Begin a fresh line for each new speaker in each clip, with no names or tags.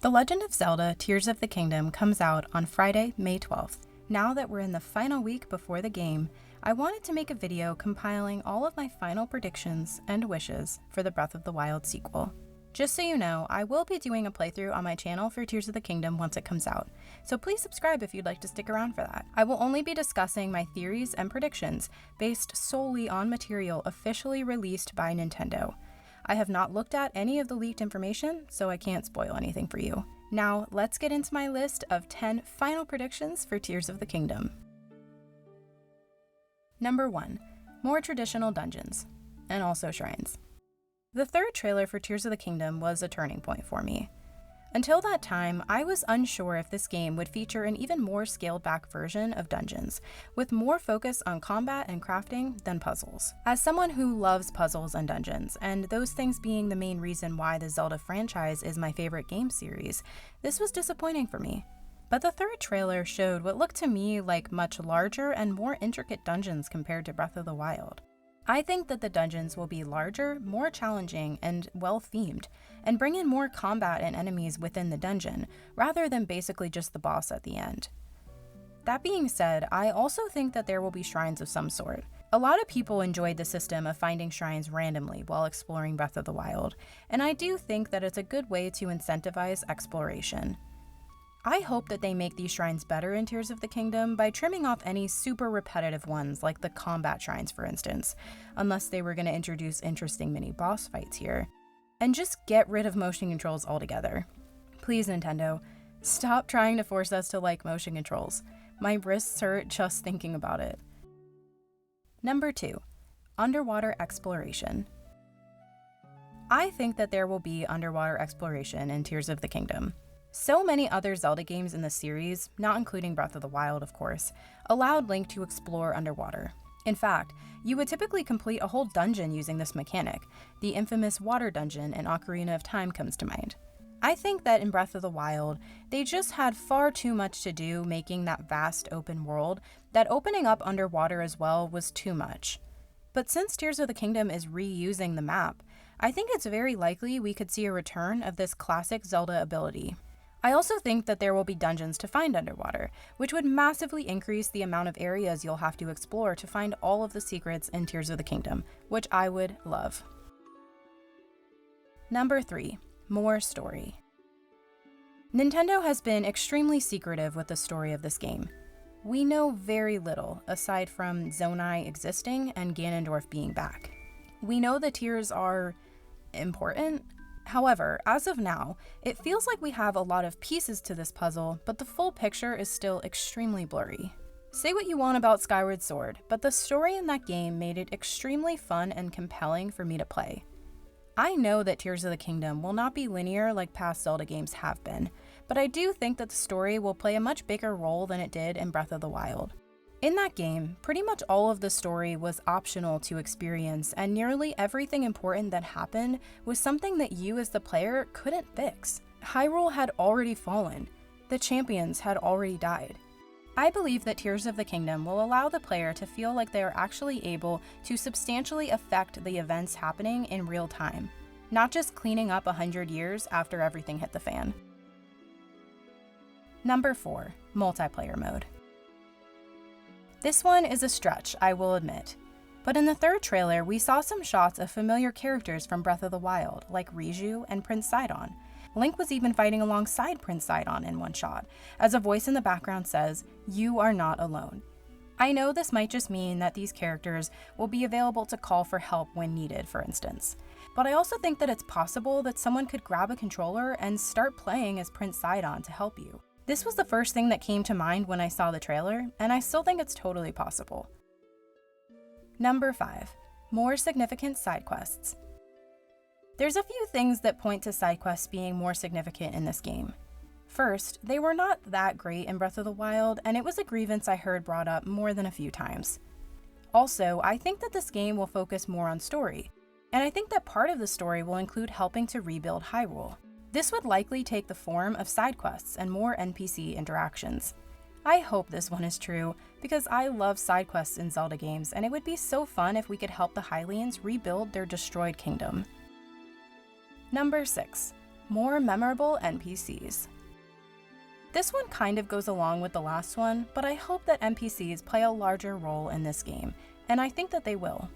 The Legend of Zelda Tears of the Kingdom comes out on Friday, May 12th. Now that we're in the final week before the game, I wanted to make a video compiling all of my final predictions and wishes for the Breath of the Wild sequel. Just so you know, I will be doing a playthrough on my channel for Tears of the Kingdom once it comes out, so please subscribe if you'd like to stick around for that. I will only be discussing my theories and predictions based solely on material officially released by Nintendo. I have not looked at any of the leaked information, so I can't spoil anything for you. Now, let's get into my list of 10 final predictions for Tears of the Kingdom. Number 1. More traditional dungeons, and also shrines. The third trailer for Tears of the Kingdom was a turning point for me. Until that time, I was unsure if this game would feature an even more scaled-back version of dungeons, with more focus on combat and crafting than puzzles. As someone who loves puzzles and dungeons, and those things being the main reason why the Zelda franchise is my favorite game series, this was disappointing for me. But the third trailer showed what looked to me like much larger and more intricate dungeons compared to Breath of the Wild. I think that the dungeons will be larger, more challenging, and well-themed, and bring in more combat and enemies within the dungeon, rather than basically just the boss at the end. That being said, I also think that there will be shrines of some sort. A lot of people enjoyed the system of finding shrines randomly while exploring Breath of the Wild, and I do think that it's a good way to incentivize exploration. I hope that they make these shrines better in Tears of the Kingdom by trimming off any super repetitive ones like the combat shrines, for instance, unless they were going to introduce interesting mini boss fights here. And just get rid of motion controls altogether. Please, Nintendo, stop trying to force us to like motion controls. My wrists hurt just thinking about it. Number 2. Underwater exploration. I think that there will be underwater exploration in Tears of the Kingdom. So many other Zelda games in the series, not including Breath of the Wild of course, allowed Link to explore underwater. In fact, you would typically complete a whole dungeon using this mechanic. The infamous water dungeon in Ocarina of Time comes to mind. I think that in Breath of the Wild, they just had far too much to do making that vast open world that opening up underwater as well was too much. But since Tears of the Kingdom is reusing the map, I think it's very likely we could see a return of this classic Zelda ability. I also think that there will be dungeons to find underwater, which would massively increase the amount of areas you'll have to explore to find all of the secrets in Tears of the Kingdom, which I would love. Number 3. More story. Nintendo has been extremely secretive with the story of this game. We know very little, aside from Zonai existing and Ganondorf being back. We know the tears are important. However, as of now, it feels like we have a lot of pieces to this puzzle, but the full picture is still extremely blurry. Say what you want about Skyward Sword, but the story in that game made it extremely fun and compelling for me to play. I know that Tears of the Kingdom will not be linear like past Zelda games have been, but I do think that the story will play a much bigger role than it did in Breath of the Wild. In that game, pretty much all of the story was optional to experience, and nearly everything important that happened was something that you as the player couldn't fix. Hyrule had already fallen. The champions had already died. I believe that Tears of the Kingdom will allow the player to feel like they are actually able to substantially affect the events happening in real time, not just cleaning up 100 years after everything hit the fan. Number 4. Multiplayer mode. This one is a stretch, I will admit. But in the third trailer, we saw some shots of familiar characters from Breath of the Wild, like Riju and Prince Sidon. Link was even fighting alongside Prince Sidon in one shot, as a voice in the background says, "You are not alone." I know this might just mean that these characters will be available to call for help when needed, for instance. But I also think that it's possible that someone could grab a controller and start playing as Prince Sidon to help you. This was the first thing that came to mind when I saw the trailer, and I still think it's totally possible. Number 5. More significant side quests. There's a few things that point to side quests being more significant in this game. First, they were not that great in Breath of the Wild, and it was a grievance I heard brought up more than a few times. Also, I think that this game will focus more on story, and I think that part of the story will include helping to rebuild Hyrule. This would likely take the form of side quests and more NPC interactions. I hope this one is true, because I love side quests in Zelda games, and it would be so fun if we could help the Hylians rebuild their destroyed kingdom. Number 6. More memorable NPCs. This one kind of goes along with the last one, but I hope that NPCs play a larger role in this game, and I think that they will.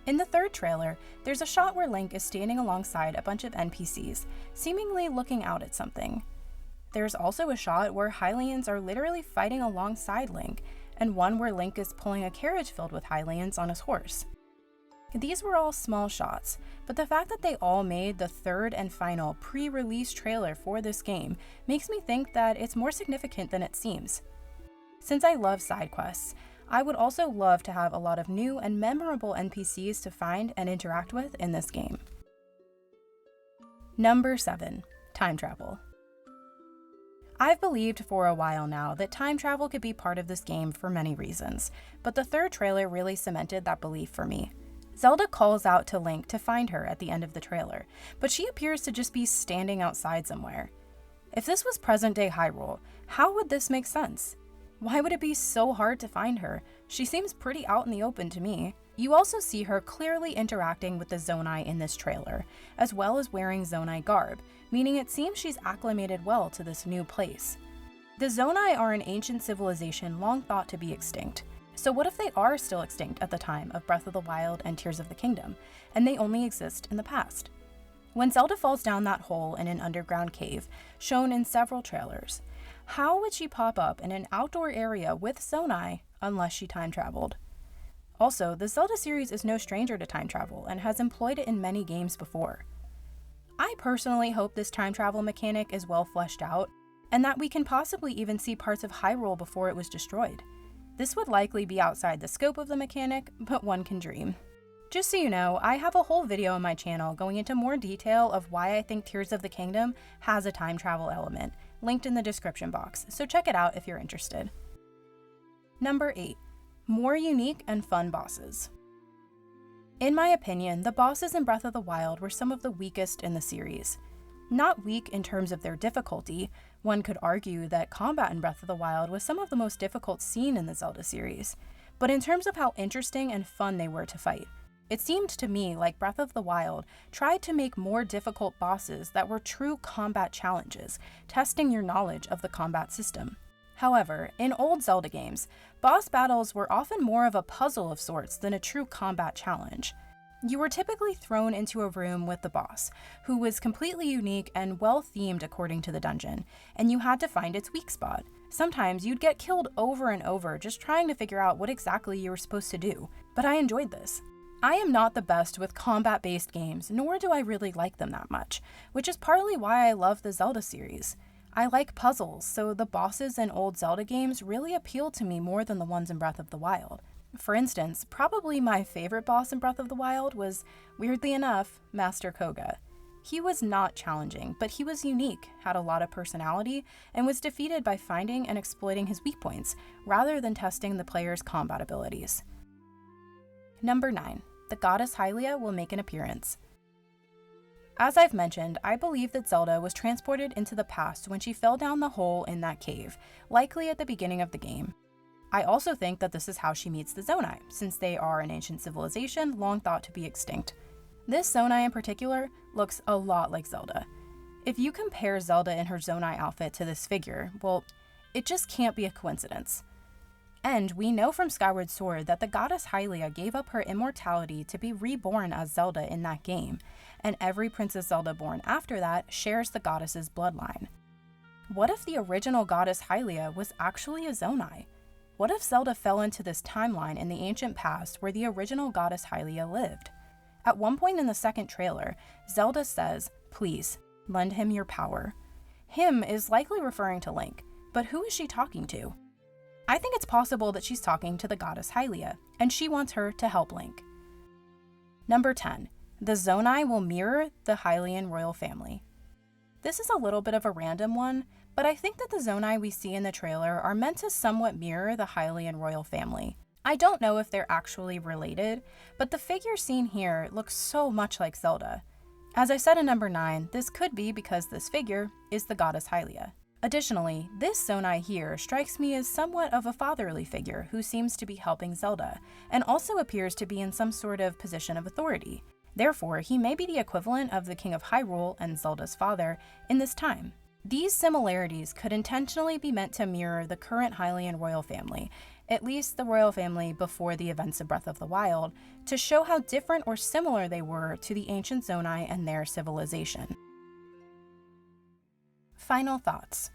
In the third trailer, there's a shot where Link is standing alongside a bunch of NPCs, seemingly looking out at something. There's also a shot where Hylians are literally fighting alongside Link, and one where Link is pulling a carriage filled with Hylians on his horse. These were all small shots, but the fact that they all made the third and final pre-release trailer for this game makes me think that it's more significant than it seems. Since I love side quests, I would also love to have a lot of new and memorable NPCs to find and interact with in this game. Number 7. Time travel. I've believed for a while now that time travel could be part of this game for many reasons, but the third trailer really cemented that belief for me. Zelda calls out to Link to find her at the end of the trailer, but she appears to just be standing outside somewhere. If this was present-day Hyrule, how would this make sense? Why would it be so hard to find her? She seems pretty out in the open to me. You also see her clearly interacting with the Zonai in this trailer, as well as wearing Zonai garb, meaning it seems she's acclimated well to this new place. The Zonai are an ancient civilization long thought to be extinct. So what if they are still extinct at the time of Breath of the Wild and Tears of the Kingdom, and they only exist in the past? When Zelda falls down that hole in an underground cave, shown in several trailers, how would she pop up in an outdoor area with Zonai unless she time traveled? Also, the Zelda series is no stranger to time travel and has employed it in many games before. I personally hope this time travel mechanic is well fleshed out, and that we can possibly even see parts of Hyrule before it was destroyed. This would likely be outside the scope of the mechanic, but one can dream. Just so you know, I have a whole video on my channel going into more detail of why I think Tears of the Kingdom has a time travel element, linked in the description box, so check it out if you're interested. Number 8. More unique and fun bosses. In my opinion, the bosses in Breath of the Wild were some of the weakest in the series. Not weak in terms of their difficulty. One could argue that combat in Breath of the Wild was some of the most difficult seen in the Zelda series, but in terms of how interesting and fun they were to fight. It seemed to me like Breath of the Wild tried to make more difficult bosses that were true combat challenges, testing your knowledge of the combat system. However, in old Zelda games, boss battles were often more of a puzzle of sorts than a true combat challenge. You were typically thrown into a room with the boss, who was completely unique and well-themed according to the dungeon, and you had to find its weak spot. Sometimes you'd get killed over and over just trying to figure out what exactly you were supposed to do, but I enjoyed this. I am not the best with combat-based games, nor do I really like them that much, which is partly why I love the Zelda series. I like puzzles, so the bosses in old Zelda games really appeal to me more than the ones in Breath of the Wild. For instance, probably my favorite boss in Breath of the Wild was, weirdly enough, Master Koga. He was not challenging, but he was unique, had a lot of personality, and was defeated by finding and exploiting his weak points, rather than testing the player's combat abilities. Number 9. The goddess Hylia will make an appearance. As I've mentioned, I believe that Zelda was transported into the past when she fell down the hole in that cave, likely at the beginning of the game. I also think that this is how she meets the Zonai, since they are an ancient civilization long thought to be extinct. This Zonai in particular looks a lot like Zelda. If you compare Zelda in her Zonai outfit to this figure, well, it just can't be a coincidence. And we know from Skyward Sword that the goddess Hylia gave up her immortality to be reborn as Zelda in that game, and every Princess Zelda born after that shares the goddess's bloodline. What if the original goddess Hylia was actually a Zonai? What if Zelda fell into this timeline in the ancient past where the original goddess Hylia lived? At one point in the second trailer, Zelda says, "Please, lend him your power." Him is likely referring to Link, but who is she talking to? I think it's possible that she's talking to the goddess Hylia, and she wants her to help Link. Number 10. The Zonai will mirror the Hylian royal family. This is a little bit of a random one, but I think that the Zonai we see in the trailer are meant to somewhat mirror the Hylian royal family. I don't know if they're actually related, but the figure seen here looks so much like Zelda. As I said in number 9, this could be because this figure is the goddess Hylia. Additionally, this Zonai here strikes me as somewhat of a fatherly figure who seems to be helping Zelda, and also appears to be in some sort of position of authority. Therefore, he may be the equivalent of the King of Hyrule and Zelda's father in this time. These similarities could intentionally be meant to mirror the current Hylian royal family, at least the royal family before the events of Breath of the Wild, to show how different or similar they were to the ancient Zonai and their civilization. Final thoughts.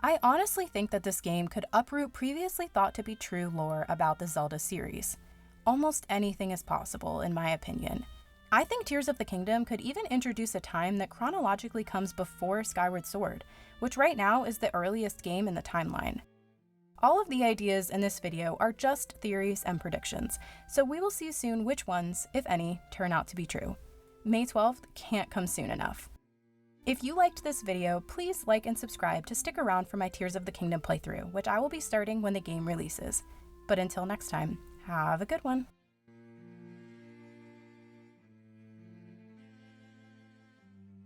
I honestly think that this game could uproot previously thought to be true lore about the Zelda series. Almost anything is possible, in my opinion. I think Tears of the Kingdom could even introduce a time that chronologically comes before Skyward Sword, which right now is the earliest game in the timeline. All of the ideas in this video are just theories and predictions, so we will see soon which ones, if any, turn out to be true. May 12th can't come soon enough. If you liked this video, please like and subscribe to stick around for my Tears of the Kingdom playthrough, which I will be starting when the game releases. But until next time, have a good one.